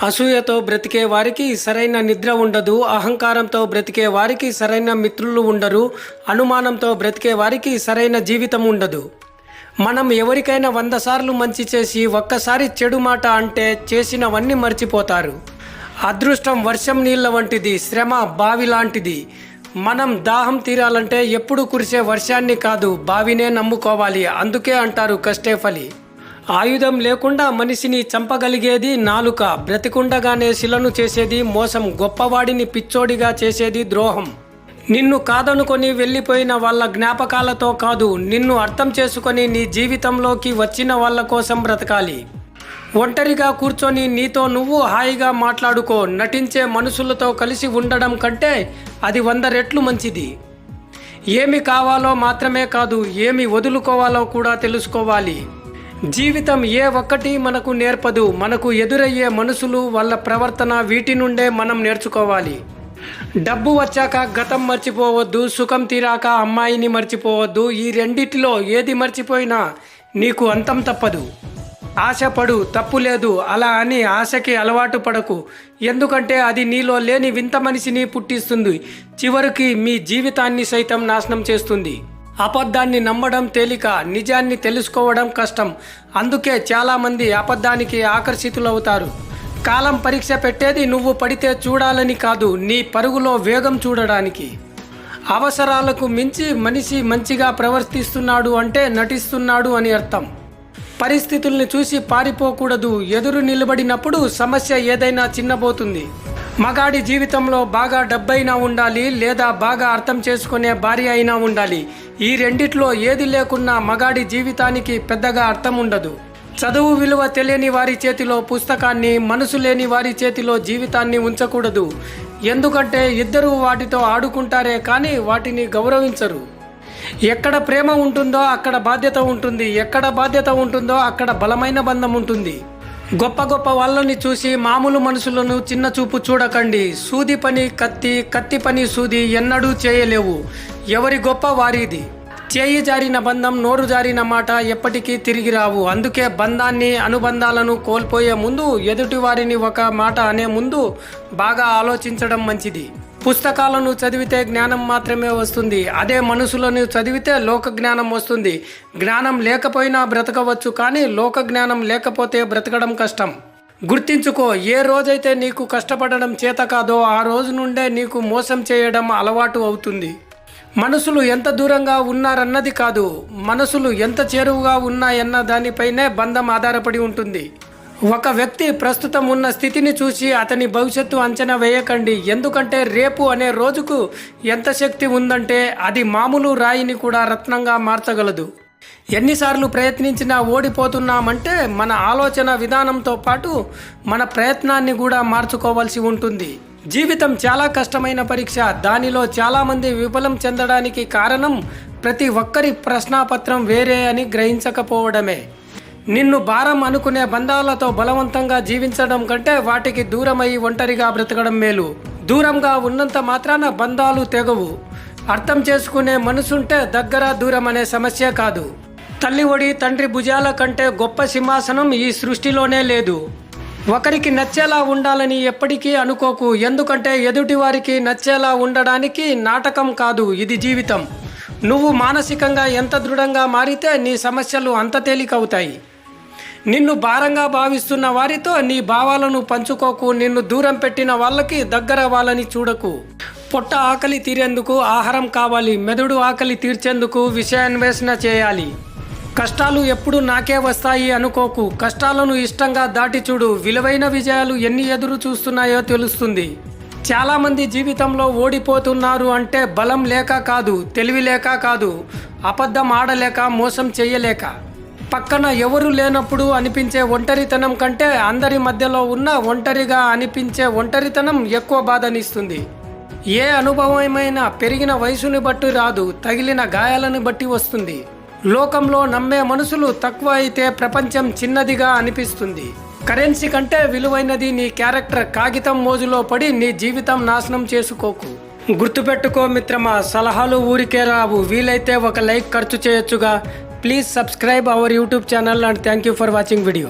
అసూయతో బ్రతికే వారికి సరైన నిద్ర ఉండదు. అహంకారంతో బ్రతికే వారికి సరైన మిత్రులు ఉండరు. అనుమానంతో బ్రతికే వారికి సరైన జీవితం ఉండదు. మనం ఎవరికైనా 100 సార్లు మంచి చేసి ఒక్కసారి చెడు మాట అంటే చేసినవన్నీ మర్చిపోతారు. అదృష్టం వర్షం నీళ్ళ వంటిది, శ్రమ బావి లాంటిది. మనం దాహం తీరాలంటే ఎప్పుడు కురిసే వర్షాన్ని కాదు, బావినే నమ్ముకోవాలి. అందుకే అంటారు కష్టే ఫలి. ఆయుధం లేకుండా మనిషిని చంపగలిగేది నాలుక. బ్రతికుండగానే శిలను చేసేది మోసం. గొప్పవాడిని పిచ్చోడిగా చేసేది ద్రోహం. నిన్ను కాదనుకొని వెళ్ళిపోయిన వాళ్ళ జ్ఞాపకాలతో కాదు, నిన్ను అర్థం చేసుకొని నీ జీవితంలోకి వచ్చిన వాళ్ళ కోసం బ్రతకాలి. ఒంటరిగా కూర్చొని నీతో నువ్వు హాయిగా మాట్లాడుకో. నటించే మనుషులతో కలిసి ఉండడం కంటే అది 100 రెట్లు మంచిది. ఏమి కావాలో మాత్రమే కాదు, ఏమి వదులుకోవాలో కూడా తెలుసుకోవాలి. జీవితం ఏ ఒక్కటి మనకు నేర్పదు. మనకు ఎదురయ్యే మనుషులు, వాళ్ళ ప్రవర్తన, వీటి నుండే మనం నేర్చుకోవాలి. డబ్బు వచ్చాక గతం మర్చిపోవద్దు, సుఖం తీరాక అమ్మాయిని మర్చిపోవద్దు. ఈ రెండిటిలో ఏది మర్చిపోయినా నీకు అంతం తప్పదు. ఆశపడు, తప్పు లేదు. అలా అని ఆశకి అలవాటు పడకు. ఎందుకంటే అది నీలో లేని వింత మనిషిని పుట్టిస్తుంది. చివరికి మీ జీవితాన్ని సైతం నాశనం చేస్తుంది. అబద్ధాన్ని నమ్మడం తేలిక, నిజాన్ని తెలుసుకోవడం కష్టం. అందుకే చాలామంది అబద్ధానికి ఆకర్షితులవుతారు. కాలం పరీక్ష పెట్టేది నువ్వు పడితే చూడాలని కాదు, నీ పరుగులో వేగం చూడడానికి. అవసరాలకు మించి మనిషి మంచిగా ప్రవర్తిస్తున్నాడు అంటే నటిస్తున్నాడు అని అర్థం. పరిస్థితుల్ని చూసి పారిపోకూడదు. ఎదురు నిలబడినప్పుడు సమస్య ఏదైనా చిన్నబోతుంది. మగాడి జీవితంలో బాగా డబ్బైనా ఉండాలి, లేదా బాగా అర్థం చేసుకునే భార్య అయినా ఉండాలి. ఈ రెండిట్లో ఏది లేకున్నా మగాడి జీవితానికి పెద్దగా అర్థం ఉండదు. చదువు విలువ తెలియని వారి చేతిలో పుస్తకాన్ని, మనసు లేని వారి చేతిలో జీవితాన్ని ఉంచకూడదు. ఎందుకంటే ఇద్దరూ వాటితో ఆడుకుంటారే కానీ వాటిని గౌరవించరు. ఎక్కడ ప్రేమ ఉంటుందో అక్కడ బాధ్యత ఉంటుంది. ఎక్కడ బాధ్యత ఉంటుందో అక్కడ బలమైన బంధం ఉంటుంది. గొప్ప గొప్ప వాళ్ళని చూసి మామూలు మనుషులను చిన్న చూపు చూడకండి. సూది పని కత్తి, కత్తి పని సూది ఎన్నడూ చేయలేవు. ఎవరి గొప్ప వారిది. చేయి జారిన బంధం, నోరు జారిన మాట ఎప్పటికీ తిరిగి రావు. అందుకే బంధాన్ని, అనుబంధాలను కోల్పోయే ముందు, ఎదుటి వారిని ఒక మాట అనే ముందు బాగా ఆలోచించడం మంచిది. పుస్తకాలను చదివితే జ్ఞానం మాత్రమే వస్తుంది. అదే మనసులను చదివితే లోక జ్ఞానం వస్తుంది. జ్ఞానం లేకపోయినా బ్రతకవచ్చు, కానీ లోక జ్ఞానం లేకపోతే బ్రతకడం కష్టం. గుర్తించుకో, ఏ రోజైతే నీకు కష్టపడడం చేత కాదో ఆ రోజు నుండే నీకు మోసం చేయడం అలవాటు అవుతుంది. మనసులు ఎంత దూరంగా ఉన్నారన్నది కాదు, మనసులు ఎంత చేరువుగా ఉన్నాయన్న దానిపైనే బంధం ఆధారపడి ఉంటుంది. ఒక వ్యక్తి ప్రస్తుతం ఉన్న స్థితిని చూసి అతని భవిష్యత్తు అంచనా వేయకండి. ఎందుకంటే రేపు అనే రోజుకు ఎంత శక్తి ఉందంటే అది మామూలు రాయిని కూడా రత్నంగా మార్చగలదు. ఎన్నిసార్లు ప్రయత్నించినా ఓడిపోతున్నామంటే మన ఆలోచన విధానంతో పాటు మన ప్రయత్నాన్ని కూడా మార్చుకోవాల్సి ఉంటుంది. జీవితం చాలా కష్టమైన పరీక్ష. దానిలో చాలామంది విఫలం చెందడానికి కారణం ప్రతి ఒక్కరి ప్రశ్నాపత్రం వేరే అని గ్రహించకపోవడమే. నిన్ను భారం అనుకునే బంధాలతో బలవంతంగా జీవించడం కంటే వాటికి దూరమై ఒంటరిగా బ్రతకడం మేలు. దూరంగా ఉన్నంత మాత్రాన బంధాలు తెగవు. అర్థం చేసుకునే మనసుంటే దగ్గర దూరం అనే సమస్య కాదు. తల్లి ఒడి, తండ్రి భుజాల కంటే గొప్ప సింహాసనం ఈ సృష్టిలోనే లేదు. ఒకరికి నచ్చేలా ఉండాలని ఎప్పటికీ అనుకోకు. ఎందుకంటే ఎదుటి వారికి నచ్చేలా ఉండడానికి నాటకం కాదు, ఇది జీవితం. నువ్వు మానసికంగా ఎంత దృఢంగా మారితే నీ సమస్యలు అంత తేలికవుతాయి. నిన్ను భారంగా భావిస్తున్న వారితో నీ భావాలను పంచుకోకు. నిన్ను దూరం పెట్టిన వాళ్ళకి దగ్గర వాళ్ళని చూడకు. పొట్ట ఆకలి తీరేందుకు ఆహారం కావాలి, మెదడు ఆకలి తీర్చేందుకు విషయాన్వేషణ చేయాలి. కష్టాలు ఎప్పుడు నాకే వస్తాయి అనుకోకు. కష్టాలను ఇష్టంగా దాటి చూడు. విలువైన విజయాలు ఎన్ని ఎదురు చూస్తున్నాయో తెలుస్తుంది. చాలామంది జీవితంలో ఓడిపోతున్నారు అంటే బలం లేక కాదు, తెలివి లేక కాదు, అబద్ధం ఆడలేక, మోసం చేయలేక. పక్కన ఎవరు లేనప్పుడు అనిపించే ఒంటరితనం కంటే అందరి మధ్యలో ఉన్న ఒంటరిగా అనిపించే ఒంటరితనం ఎక్కువ బాధనిస్తుంది. ఏ అనుభవమైనా పెరిగిన వయసుని బట్టి రాదు, తగిలిన గాయాలను బట్టి వస్తుంది. లోకంలో నమ్మే మనుషులు తక్కువ అయితే ప్రపంచం చిన్నదిగా అనిపిస్తుంది. కరెన్సీ కంటే విలువైనది నీ క్యారెక్టర్. కాగితం మోజులో పడి నీ జీవితం నాశనం చేసుకోకు. గుర్తుపెట్టుకో మిత్రమా, సలహాలు ఊరికే రావు. వీలైతే ఒక లైక్ ఖర్చు చేయొచ్చుగా. Please subscribe our YouTube channel and thank you for watching video.